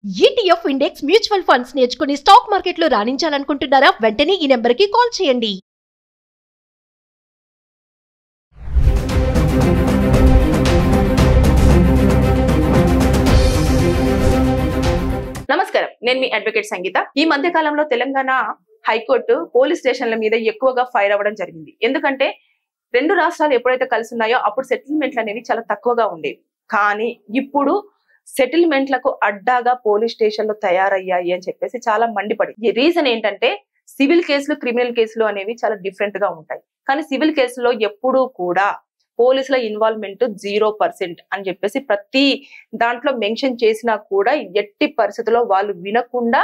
ETF index mutual funds నేర్చుకుని stock మార్కెట్లో రాణించాలనుకుంటున్నారా? వెంటనే ఈ నెంబర్కి కాల్ చేయండి. నమస్కారం, నేను మీ అడ్వకేట్ సంగీత. ఈ మధ్య కాలంలో తెలంగాణ హైకోర్టు పోలీస్ స్టేషన్ల మీద ఎక్కువగా ఫైర్ అవ్వడం జరిగింది. ఎందుకంటే రెండు రాష్ట్రాలు ఎప్పుడైతే కలిసి ఉన్నాయో అప్పుడు సెటిల్మెంట్లు అనేవి చాలా తక్కువగా ఉండేవి. కానీ ఇప్పుడు సెటిల్మెంట్లకు అడ్డాగా పోలీస్ స్టేషన్లు తయారయ్యాయి అని చెప్పేసి చాలా మండిపడి. ఈ రీజన్ ఏంటంటే సివిల్ కేసులు, క్రిమినల్ కేసులు అనేవి చాలా డిఫరెంట్ గా ఉంటాయి. కానీ సివిల్ కేసులో ఎప్పుడూ కూడా పోలీసుల ఇన్వాల్వ్మెంట్ 0% అని చెప్పేసి ప్రతి దాంట్లో మెన్షన్ చేసినా కూడా ఎట్టి పరిస్థితుల్లో వాళ్ళు వినకుండా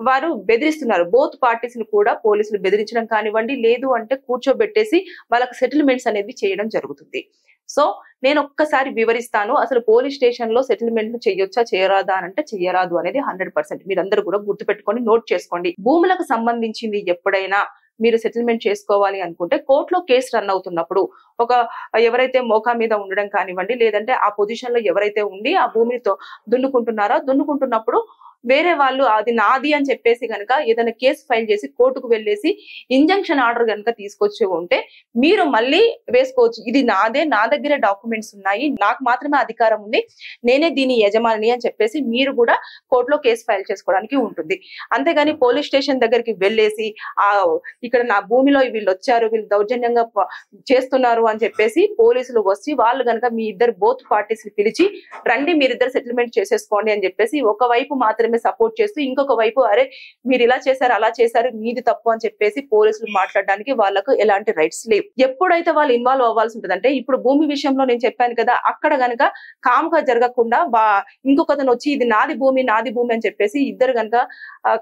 వారు బెదిరిస్తున్నారు. బోత్ పార్టీస్ ని కూడా పోలీసులు బెదిరించడం కానివ్వండి, లేదు అంటే కూర్చోబెట్టేసి వాళ్ళకి సెటిల్మెంట్స్ అనేది చేయడం జరుగుతుంది. సో నేను ఒక్కసారి వివరిస్తాను, అసలు పోలీస్ స్టేషన్ లో సెటిల్మెంట్లు చేయొచ్చా చేయరాదా అని అంటే చెయ్యరాదు అనేది 100%. మీరందరూ కూడా గుర్తుపెట్టుకొని నోట్ చేసుకోండి. భూములకు సంబంధించింది ఎప్పుడైనా మీరు సెటిల్మెంట్ చేసుకోవాలి అనుకుంటే కోర్టులో కేసు రన్ అవుతున్నప్పుడు ఎవరైతే మోకా మీద ఉండడం కానివ్వండి, లేదంటే ఆ పొజిషన్ లో ఎవరైతే ఉండి ఆ భూమితో దున్నుకుంటున్నప్పుడు వేరే వాళ్ళు అది నాది అని చెప్పేసి గనక ఏదైనా కేసు ఫైల్ చేసి కోర్టుకు వెళ్ళేసి ఇంజంక్షన్ ఆర్డర్ కనుక తీసుకొచ్చి ఉంటే మీరు మళ్ళీ వేసుకోవచ్చు. ఇది నాదే, నా దగ్గరే డాక్యుమెంట్స్ ఉన్నాయి, నాకు మాత్రమే అధికారం ఉంది, నేనే దీని యజమాని అని చెప్పేసి మీరు కూడా కోర్టులో కేసు ఫైల్ చేసుకోవడానికి ఉంటుంది. అంతేగాని పోలీస్ స్టేషన్ దగ్గరికి వెళ్ళేసి ఇక్కడ నా భూమిలో వీళ్ళు వచ్చారు, వీళ్ళు దౌర్జన్యంగా చేస్తున్నారు అని చెప్పేసి పోలీసులు వచ్చి వాళ్ళు కనుక మీ ఇద్దరు బోత్ పార్టీస్ ని పిలిచి రండి మీరిద్దరు సెటిల్మెంట్ చేసేసుకోండి అని చెప్పేసి ఒకవైపు మాత్రమే సపోర్ట్ చేస్తూ ఇంకొక వైపు అరే మీరు ఇలా చేశారు అలా చేశారు మీది తప్పు అని చెప్పేసి పోలీసులు మాట్లాడడానికి వాళ్ళకు ఎలాంటి రైట్స్ లేవు. ఎప్పుడైతే వాళ్ళు ఇన్వాల్వ్ అవ్వాల్సి ఉంటుంది అంటే ఇప్పుడు భూమి విషయంలో నేను చెప్పాను కదా, అక్కడ గనక కామ్గా జరగకుండా ఇంకొకతను వచ్చి ఇది నాది భూమి అని చెప్పేసి ఇద్దరు గనక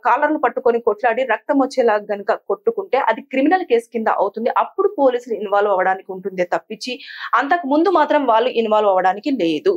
కాలర్లు పట్టుకొని కొట్లాడి రక్తం వచ్చేలా గనక కొట్టుకుంటే అది క్రిమినల్ కేసు కింద అవుతుంది. అప్పుడు పోలీసులు ఇన్వాల్వ్ అవ్వడానికి ఉంటుంది తప్పించి అంతకు ముందు మాత్రం వాళ్ళు ఇన్వాల్వ్ అవ్వడానికి లేదు.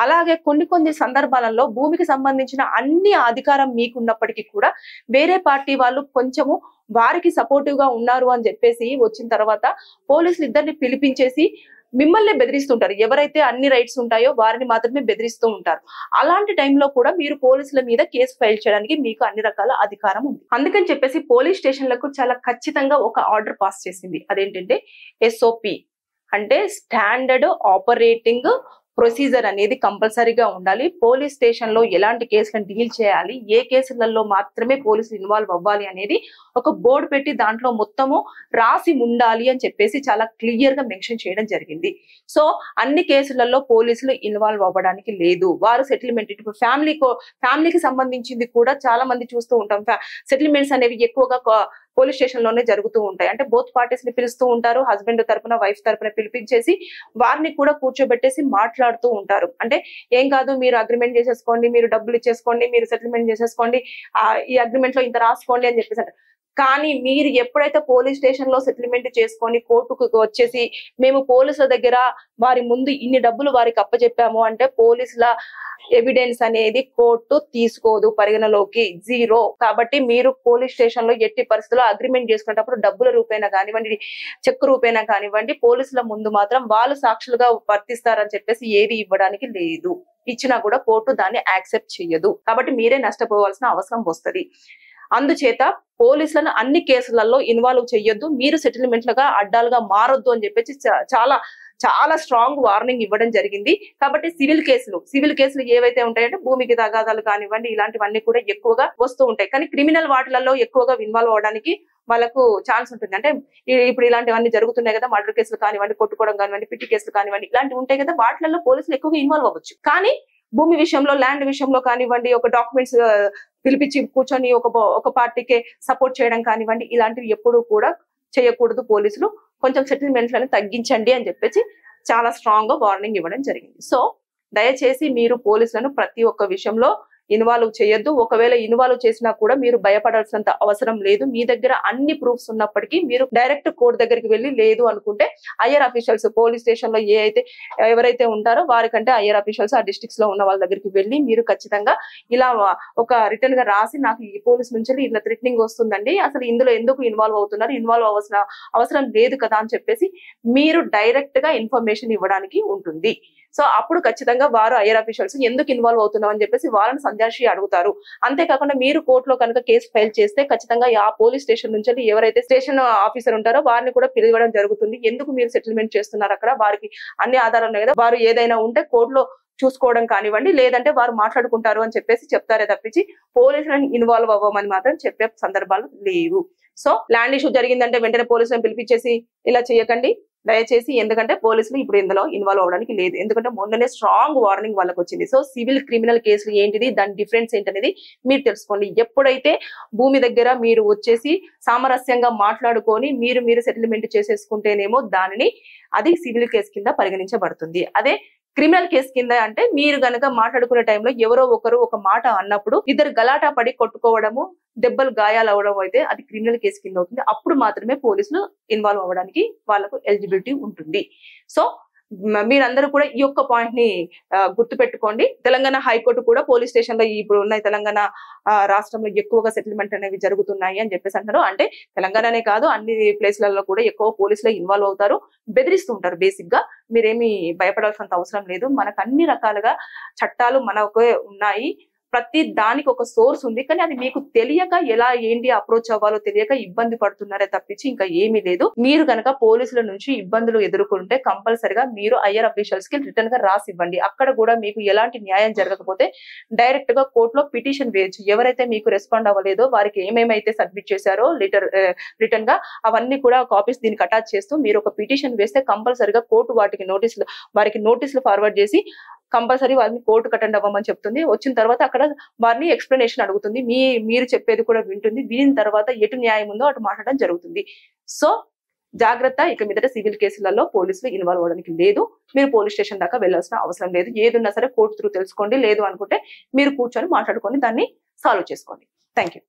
అలాగే కొన్ని సందర్భాలలో భూమికి సంబంధించిన అన్ని అధికారం మీకున్నప్పటికీ కూడా వేరే పార్టీ వాళ్ళు కొంచెము వారికి సపోర్టివ్ గా ఉన్నారు అని చెప్పేసి వచ్చిన తర్వాత పోలీసులు ఇద్దరిని పిలిపించేసి మిమ్మల్ని బెదిరిస్తుంటారు. ఎవరైతే అన్ని రైట్స్ ఉంటాయో వారిని మాత్రమే బెదిరిస్తూ ఉంటారు. అలాంటి టైంలో కూడా మీరు పోలీసుల మీద కేసు ఫైల్ చేయడానికి మీకు అన్ని రకాల అధికారం ఉంది. అందుకని చెప్పేసి పోలీస్ స్టేషన్లకు చాలా ఖచ్చితంగా ఒక ఆర్డర్ పాస్ చేసింది. అదేంటంటే SOP అంటే స్టాండర్డ్ ఆపరేటింగ్ ప్రొసీజర్ అనేది కంపల్సరీగా ఉండాలి. పోలీస్ స్టేషన్ లో ఎలాంటి కేసులను డీల్ చేయాలి, ఏ కేసులలో మాత్రమే పోలీసులు ఇన్వాల్వ్ అవ్వాలి అనేది ఒక బోర్డు పెట్టి దాంట్లో మొత్తము రాసి ఉండాలి అని చెప్పేసి చాలా క్లియర్ గా మెన్షన్ చేయడం జరిగింది. సో అన్ని కేసులలో పోలీసులు ఇన్వాల్వ్ అవ్వడానికి లేదు. వారు సెటిల్మెంట్ ఇప్పుడు ఫ్యామిలీకి సంబంధించింది కూడా చాలా మంది చూస్తూ ఉంటాం. సెటిల్మెంట్స్ అనేవి ఎక్కువగా పోలీస్ స్టేషన్ లోనే జరుగుతూ ఉంటాయి. అంటే బోత్ పార్టీస్ ని పిలుస్తూ ఉంటారు, హస్బెండ్ తరపున వైఫ్ తరపున పిలిపించేసి వారిని కూడా కూర్చోబెట్టేసి మాట్లాడుతూ ఉంటారు. అంటే ఏం కాదు మీరు అగ్రిమెంట్ చేసేసుకోండి, మీరు డబ్బులు ఇచ్చేసుకోండి, మీరు సెటిల్మెంట్ చేసేసుకోండి, ఈ అగ్రిమెంట్ లో ఇంత రాసుకోండి అని చెప్పేసి. కానీ మీరు ఎప్పుడైతే పోలీస్ స్టేషన్ లో సెటిల్మెంట్ చేసుకొని కోర్టుకు వచ్చేసి మేము పోలీసుల దగ్గర వారి ముందు ఇన్ని డబ్బులు వారికి అప్పచెప్పాము అంటే పోలీసుల ఎవిడెన్స్ అనేది కోర్టు తీసుకోదు, పరిగణలోకి 0. కాబట్టి మీరు పోలీస్ స్టేషన్ లో ఎట్టి పరిస్థితుల్లో అగ్రిమెంట్ చేసుకునేటప్పుడు డబ్బుల రూపేనా కానివ్వండి, చెక్ రూపేనా కానివ్వండి, పోలీసుల ముందు మాత్రం వాళ్ళు సాక్షులుగా వర్తిస్తారని చెప్పేసి ఏది ఇవ్వడానికి లేదు. ఇచ్చినా కూడా కోర్టు దాన్ని యాక్సెప్ట్ చేయదు. కాబట్టి మీరే నష్టపోవాల్సిన అవసరం వస్తుంది. అందుచేత పోలీసులను అన్ని కేసులలో ఇన్వాల్వ్ చేయొద్దు, మీరు సెటిల్మెంట్లుగా అడ్డాలుగా మారొద్దు అని చెప్పేసి చాలా స్ట్రాంగ్ వార్నింగ్ ఇవ్వడం జరిగింది. కాబట్టి సివిల్ కేసులు ఏవైతే ఉంటాయంటే భూమికి తగాదాలు కానివ్వండి ఇలాంటివన్నీ కూడా ఎక్కువగా వస్తూ ఉంటాయి. కానీ క్రిమినల్ వాటిలలో ఎక్కువగా ఇన్వాల్వ్ అవ్వడానికి వాళ్ళకు ఛాన్స్ ఉంటుంది. అంటే ఇప్పుడు ఇలాంటివన్నీ జరుగుతున్నాయి కదా, మర్డర్ కేసులు కానివ్వండి, కొట్టుకోవడం కానివ్వండి, పిట్టి కేసులు కానివ్వండి, ఇలాంటివి ఉంటాయి కదా, వాటిలలో పోలీసులు ఎక్కువగా ఇన్వాల్వ్ అవ్వచ్చు. కానీ భూమి విషయంలో, ల్యాండ్ విషయంలో కానివ్వండి, ఒక డాక్యుమెంట్స్ పిలిపించి కూర్చొని ఒక పార్టీకే సపోర్ట్ చేయడం కానివ్వండి, ఇలాంటివి ఎప్పుడూ కూడా చేయకూడదు. పోలీసులు కొంచెం సెటిల్మెంట్లను తగ్గించండి అని చెప్పేసి చాలా స్ట్రాంగ్ గా వార్నింగ్ ఇవ్వడం జరిగింది. సో దయచేసి మీరు పోలీసులను ప్రతి ఒక్క విషయంలో ఇన్వాల్వ్ చేయొద్దు. ఒకవేళ ఇన్వాల్వ్ చేసినా కూడా మీరు భయపడాల్సినంత అవసరం లేదు. మీ దగ్గర అన్ని ప్రూఫ్స్ ఉన్నప్పటికీ మీరు డైరెక్ట్ కోర్టు దగ్గరికి వెళ్ళి, లేదు అనుకుంటే హయ్యర్ అఫీషియల్స్ పోలీస్ స్టేషన్ లో ఎవరైతే ఉంటారో వారికంటే హయ్యర్ అఫీషియల్స్ ఆ డిస్ట్రిక్ట్స్ లో ఉన్న వాళ్ళ దగ్గరికి వెళ్ళి మీరు ఖచ్చితంగా ఇలా ఒక రిటర్న్ గా రాసి నాకు ఈ పోలీస్ నుంచి ఇట్లా థ్రెటనింగ్ వస్తుందండి, అసలు ఇందులో ఎందుకు ఇన్వాల్వ్ అవుతున్నారు, ఇన్వాల్వ్ అవ్వాల్సిన అవసరం లేదు కదా అని చెప్పేసి మీరు డైరెక్ట్ గా ఇన్ఫర్మేషన్ ఇవ్వడానికి ఉంటుంది. సో అప్పుడు ఖచ్చితంగా వారు ఐఆర్ అఫీషియల్స్ ఎందుకు ఇన్వాల్వ్ అవుతున్నాం అని చెప్పేసి వాళ్ళని సంజాషి అడుగుతారు. అంతేకాకుండా మీరు కోర్టులో కనుక కేసు ఫైల్ చేస్తే ఖచ్చితంగా ఆ పోలీస్ స్టేషన్ నుంచి ఎవరైతే స్టేషన్ ఆఫీసర్ ఉంటారో వారిని కూడా పిలవడం జరుగుతుంది. ఎందుకు మీరు సెటిల్మెంట్ చేస్తున్నారు, అక్కడ వారికి అన్ని ఆధారాలు ఉన్నాయి కదా, వారు ఏదైనా ఉంటే కోర్టులో చూసుకోవడం కానివ్వండి, లేదంటే వారు మాట్లాడుకుంటారు అని చెప్పేసి చెప్తారే తప్పించి పోలీసులను ఇన్వాల్వ్ అవ్వమని మాత్రం చెప్పే సందర్భాలు లేవు. సో ల్యాండ్ ఇష్యూ జరిగిందంటే వెంటనే పోలీసులను పిలిపించేసి ఇలా చేయకండి దయచేసి, ఎందుకంటే పోలీసులు ఇప్పుడు ఇందులో ఇన్వాల్వ్ అవ్వడానికి లేదు. ఎందుకంటే మొన్ననే స్ట్రాంగ్ వార్నింగ్ వాళ్ళకి వచ్చింది. సో సివిల్ క్రిమినల్ కేసులు ఏంటిది, దాని డిఫరెన్స్ ఏంటనేది మీరు తెలుసుకోండి. ఎప్పుడైతే భూమి దగ్గర మీరు వచ్చేసి సామరస్యంగా మాట్లాడుకొని మీరు సెటిల్మెంట్ చేసేసుకుంటేనేమో దానిని అది సివిల్ కేసు కింద పరిగణించబడుతుంది. అదే క్రిమినల్ కేసు కింద అంటే మీరు గనక మాట్లాడుకునే టైంలో ఎవరో ఒకరు ఒక మాట అన్నప్పుడు ఇద్దరు గలాటా పడి కొట్టుకోవడము, దెబ్బలు గాయాలు అవ్వడం అయితే అది క్రిమినల్ కేసు కింద అవుతుంది. అప్పుడు మాత్రమే పోలీసులు ఇన్వాల్వ్ అవ్వడానికి వాళ్ళకు ఎలిజిబిలిటీ ఉంటుంది. సో మీరందరూ కూడా ఈ యొక్క పాయింట్ ని గుర్తు పెట్టుకోండి. తెలంగాణ హైకోర్టు కూడా పోలీస్ స్టేషన్ లో ఇప్పుడు ఉన్న తెలంగాణ రాష్ట్రంలో ఎక్కువగా సెటిల్మెంట్ అనేవి జరుగుతున్నాయి అని చెప్పేసి అంటారు. అంటే తెలంగాణనే కాదు, అన్ని ప్లేస్లలో కూడా ఎక్కువ పోలీసులు ఇన్వాల్వ్ అవుతారు, బెదిరిస్తూ ఉంటారు. బేసిక్ గా మీరేమి భయపడాల్సినంత అవసరం లేదు. మనకు అన్ని రకాలుగా చట్టాలు మనకు ఉన్నాయి. ప్రతి దానికి ఒక సోర్స్ ఉంది. కానీ అది మీకు తెలియక ఎలా ఏంటి అప్రోచ్ అవ్వాలో తెలియక ఇబ్బంది పడుతున్నారే తప్పించి ఇంకా ఏమీ లేదు. మీరు కనుక పోలీసుల నుంచి ఇబ్బందులు ఎదుర్కొంటే కంపల్సరిగా మీరు ఐఆర్ అఫీషియల్స్ కి రిటర్న్ గా రాసి ఇవ్వండి. అక్కడ కూడా మీకు ఎలాంటి న్యాయం జరగకపోతే డైరెక్ట్ గా కోర్టులో పిటిషన్ వేయచ్చు. ఎవరైతే మీకు రెస్పాండ్ అవ్వలేదో వారికి ఏమేమైతే సబ్మిట్ చేశారో రిటర్న్ గా అవన్నీ కూడా కాపీస్ దీనికి అటాచ్ చేస్తూ మీరు ఒక పిటిషన్ వేస్తే కంపల్సరిగా కోర్టు వారికి నోటీసులు ఫార్వర్డ్ చేసి కంపల్సరీ వారిని కోర్టు అటెండ్ అవ్వమని చెప్తుంది. వచ్చిన తర్వాత అక్కడ వారిని ఎక్స్ప్లెనేషన్ అడుగుతుంది. మీరు చెప్పేది కూడా వింటుంది. విని తర్వాత ఎటు న్యాయం ఉందో అటు మాట్లాడడం జరుగుతుంది. సో జాగ్రత్త, ఇక మీదట సివిల్ కేసులలో పోలీసులు ఇన్వాల్వ్ అవ్వడానికి లేదు. మీరు పోలీస్ స్టేషన్ దాకా వెళ్లాల్సిన అవసరం లేదు. ఏదున్నా సరే కోర్టు త్రూ తెలుసుకోండి. లేదు అనుకుంటే మీరు కూర్చొని మాట్లాడుకొని దాన్ని సాల్వ్ చేసుకోండి. Thank you.